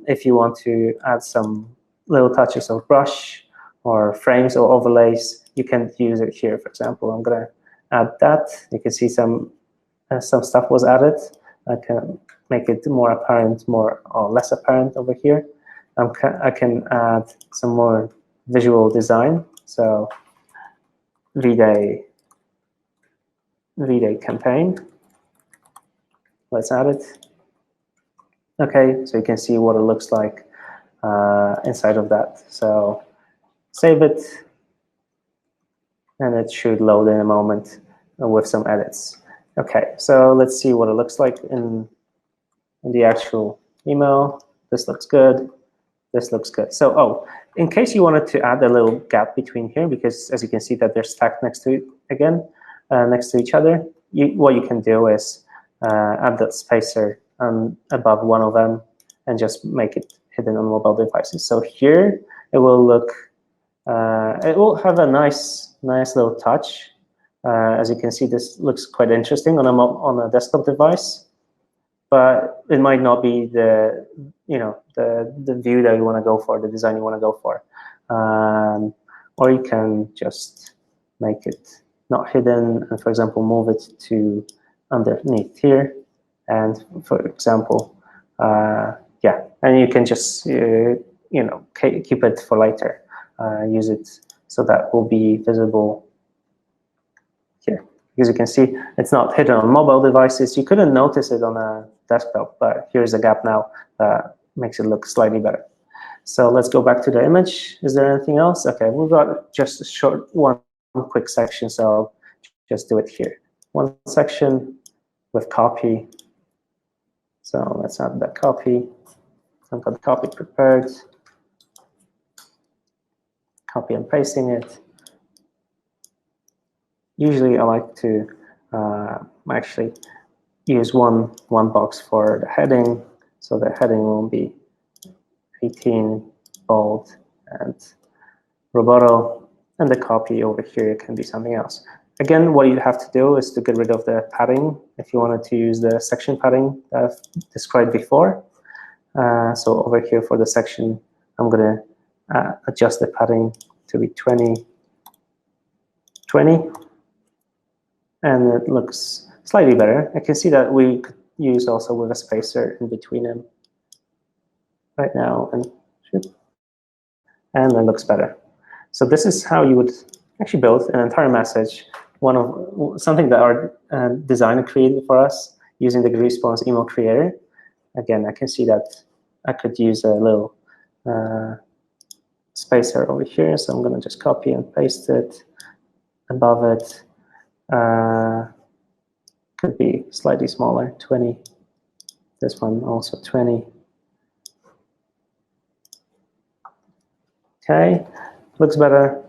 If you want to add some little touches of brush or frames or overlays, you can use it here. For example, I'm going to add that. You can see some stuff was added. I can make it more apparent, more or less apparent over here. I can add some more visual design. So V-Day campaign. Let's add it. Okay, so you can see what it looks like inside of that. So save it, and it should load in a moment with some edits. Okay, so let's see what it looks like in the actual email. This looks good. This looks good. So, in case you wanted to add a little gap between here, because as you can see that they're stacked next to next to each other, what you can do is add that spacer above one of them and just make it hidden on mobile devices. So here it will look, it will have a nice little touch. As you can see, this looks quite interesting on a desktop device, but it might not be the view that you want to go for, the design you want to go for. Or you can just make it not hidden and, for example, move it to underneath here. And for example, yeah, and you can just keep it for later. Use it so that will be visible here. Because you can see it's not hidden on mobile devices. You couldn't notice it on a desktop, but here's a gap now that makes it look slightly better. So let's go back to the image. Is there anything else? Okay, we've got just a short one quick section, so I'll just do it here. One section with copy. So let's add that copy. I've got the copy prepared. Copy and pasting it. Usually I like to actually use one box for the heading, so the heading will be 18 bold and roboto, and the copy over here can be something else. Again, what you have to do is to get rid of the padding if you wanted to use the section padding that I've described before. So over here for the section, I'm going to adjust the padding to be 20. and it looks slightly better. I can see that we could use also with a spacer in between them right now, and it looks better. So this is how you would actually build an entire message, something that our designer created for us using the GetResponse email creator. Again, I can see that I could use a little spacer over here, so I'm going to just copy and paste it above it. Could be slightly smaller, 20. This one also 20. Okay, looks better,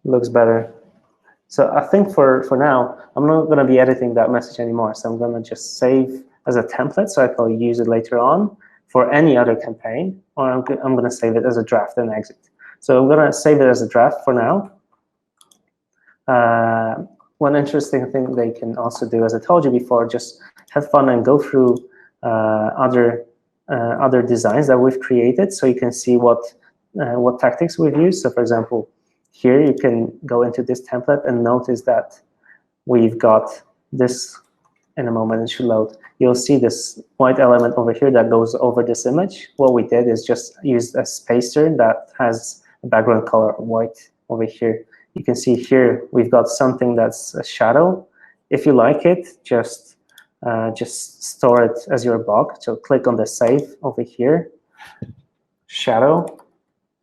looks better. So I think for now, I'm not going to be editing that message anymore. So I'm going to just save as a template, so I can use it later on for any other campaign, or I'm going to save it as a draft and exit. So I'm going to save it as a draft for now. One interesting thing they can also do, as I told you before, just have fun and go through other designs that we've created, so you can see what tactics we've used. So for example, here you can go into this template and notice that we've got this. In a moment, it should load. You'll see this white element over here that goes over this image. What we did is just use a spacer that has a background color of white over here. You can see here we've got something that's a shadow. If you like it, just store it as your block. So click on the save over here. Shadow.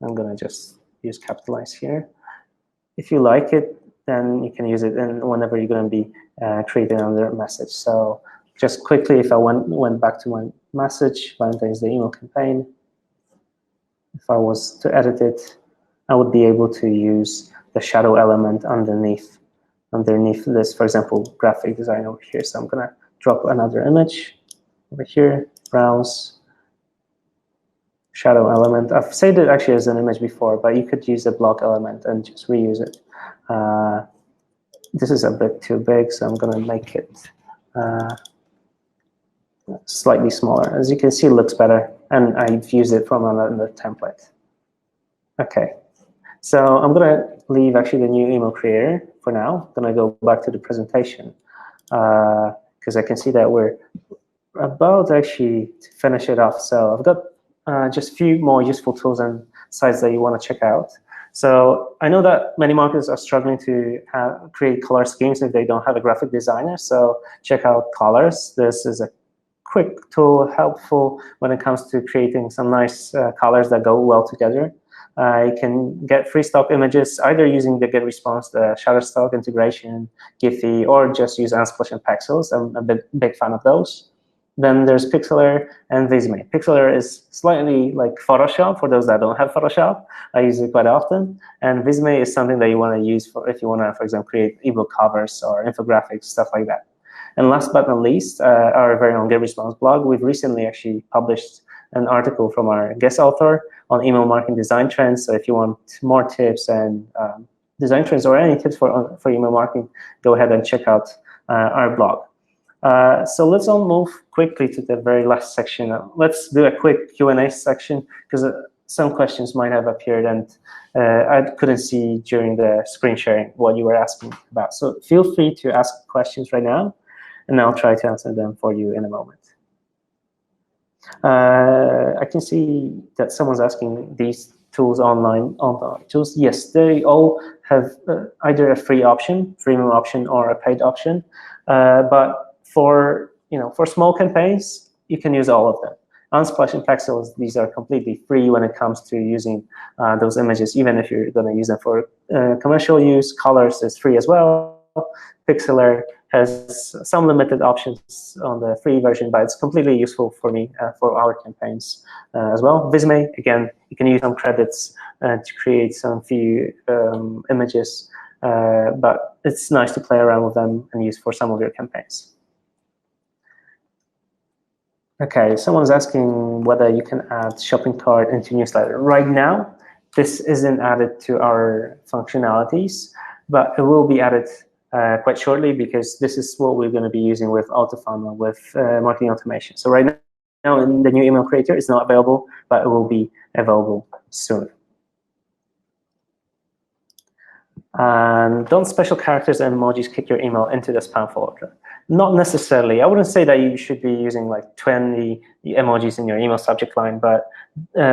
I'm going to just use capitalize here. If you like it, then you can use it whenever you're going to be creating another message. So just quickly, if I went back to my message, Valentine's Day email campaign, if I was to edit it, I would be able to use the shadow element underneath this, for example, graphic design over here. So I'm going to drop another image over here, browse, shadow element. I've saved it actually as an image before, but you could use a block element and just reuse it. This is a bit too big, so I'm going to make it slightly smaller. As you can see, it looks better, and I've used it from another template. Okay, so I'm going to leave actually the new email creator for now. I'm going to go back to the presentation because I can see that we're about actually to finish it off. So I've got just a few more useful tools and sites that you want to check out. So I know that many marketers are struggling to create color schemes if they don't have a graphic designer. So check out Colors. This is a quick tool, helpful when it comes to creating some nice colors that go well together. You can get free stock images either using the GetResponse, the Shutterstock integration, Giphy, or just use Unsplash and Pexels. I'm a big fan of those. Then there's Pixlr and Visme. Pixlr is slightly like Photoshop for those that don't have Photoshop. I use it quite often. And Visme is something that you want to use if you want to, for example, create ebook covers or infographics, stuff like that. And last but not least, our very own GetResponse blog. We've recently actually published an article from our guest author on email marketing design trends. So if you want more tips and design trends or any tips for email marketing, go ahead and check out our blog. So let's all move quickly to the very last section. Let's do a quick Q&A section because some questions might have appeared and I couldn't see during the screen sharing what you were asking about. So feel free to ask questions right now, and I'll try to answer them for you in a moment. I can see that someone's asking these tools online tools. Yes, they all have either a free option, freemium option, or a paid option. But for small campaigns, you can use all of them. Unsplash and Pexels, these are completely free when it comes to using those images, even if you're going to use them for commercial use. Colors is free as well. Pixlr has some limited options on the free version, but it's completely useful for me for our campaigns as well. Visme, again, you can use some credits to create some few images, but it's nice to play around with them and use for some of your campaigns. Okay, someone's asking whether you can add shopping cart into newsletter. Right now, this isn't added to our functionalities, but it will be added quite shortly because this is what we're going to be using with Autofunnel, with marketing automation. So right now in the new email creator, it's not available, but it will be available soon. And don't special characters and emojis kick your email into the spam folder? Not necessarily. I wouldn't say that you should be using like 20 emojis in your email subject line, but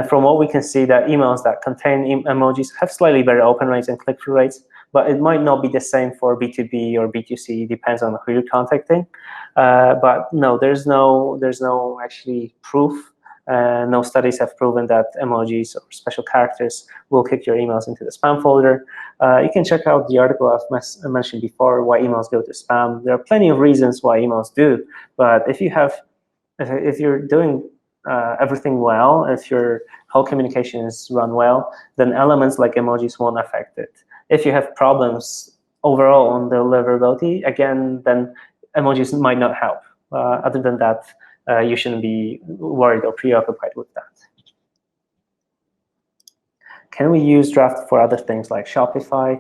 from what we can see, that emails that contain emojis have slightly better open rates and click-through rates, but it might not be the same for B2B or B2C. It depends on who you're contacting. But no, there's no actually proof. No studies have proven that emojis or special characters will kick your emails into the spam folder. You can check out the article I've mentioned before, why emails go to spam. There are plenty of reasons why emails do, but if you're doing everything well, if your whole communication is run well, then elements like emojis won't affect it. If you have problems overall on deliverability, again, then emojis might not help. Other than that, you shouldn't be worried or preoccupied with that. Can we use draft for other things like Shopify?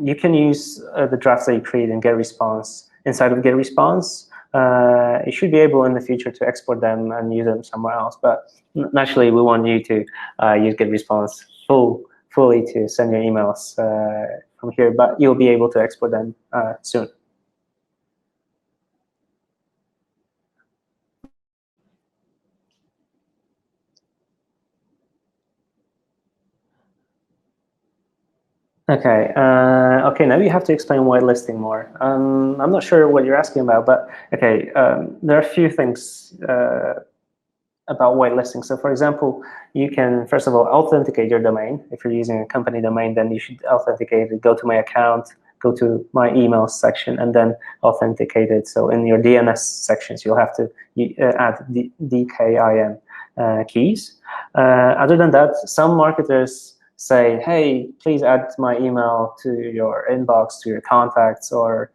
You can use the drafts that you create in GetResponse inside of GetResponse. You should be able in the future to export them and use them somewhere else. But naturally, we want you to use GetResponse fully to send your emails from here. But you'll be able to export them soon. Okay. Okay. Now you have to explain whitelisting more. I'm not sure what you're asking about, but okay. There are a few things about whitelisting. So, for example, you can first of all authenticate your domain. If you're using a company domain, then you should authenticate it. Go to my account, go to my emails section, and then authenticate it. So, in your DNS sections, you'll have to add the DKIM keys. Other than that, some marketers say, hey, please add my email to your inbox, to your contacts, or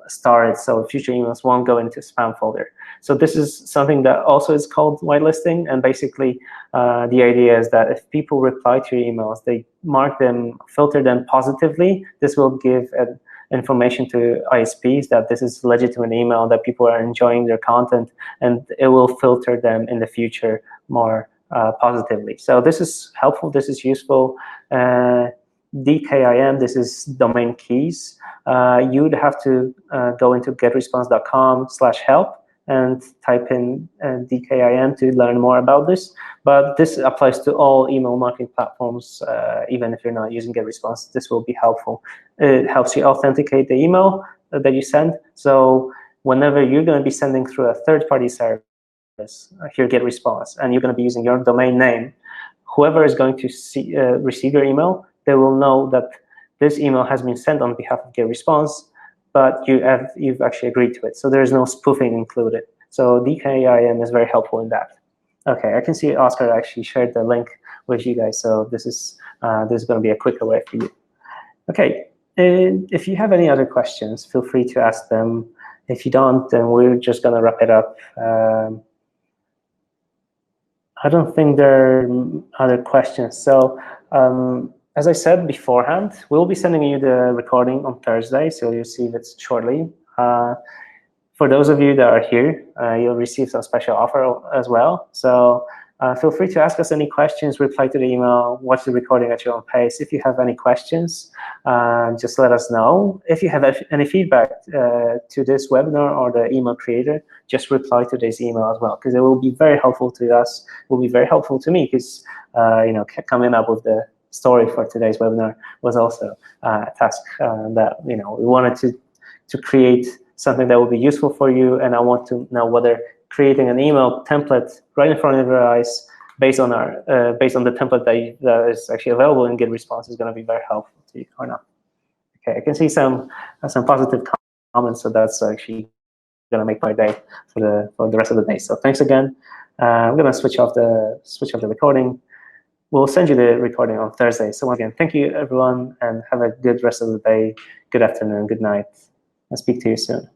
star it so future emails won't go into spam folder. So this is something that also is called whitelisting. And basically, the idea is that if people reply to your emails, they mark them, filter them positively. This will give information to ISPs that this is a legitimate email, that people are enjoying their content, and it will filter them in the future more positively. So this is helpful, this is useful. DKIM, this is domain keys. You'd have to go into getresponse.com/help and type in DKIM to learn more about this. But this applies to all email marketing platforms, even if you're not using GetResponse. This will be helpful. It helps you authenticate the email that you send. So whenever you're going to be sending through a third-party service, here GetResponse, and you're going to be using your domain name, whoever is going to receive your email, they will know that this email has been sent on behalf of GetResponse, but you've actually agreed to it. So there's no spoofing included. So DKIM is very helpful in that. Okay, I can see Oscar actually shared the link with you guys. So this is going to be a quicker way for you. Okay, and if you have any other questions, feel free to ask them. If you don't, then we're just going to wrap it up. I don't think there are other questions. So as I said beforehand, we'll be sending you the recording on Thursday, so you'll receive it shortly. For those of you that are here, you'll receive some special offer as well. So feel free to ask us any questions, reply to the email, watch the recording at your own pace. If you have any questions, just let us know. If you have any feedback to this webinar or the email creator, just reply to this email as well, because it will be very helpful to us. It will be very helpful to me, because coming up with the story for today's webinar was also a task that we wanted to create something that will be useful for you, and I want to know whether creating an email template right in front of your eyes based on the template that is actually available in GetResponse is going to be very helpful to you or not. Okay, I can see some positive comments, so that's actually going to make my day for the rest of the day. So thanks again. I'm going to switch off the recording. We'll send you the recording on Thursday. So once again, thank you everyone, and have a good rest of the day, good afternoon, good night. I'll speak to you soon.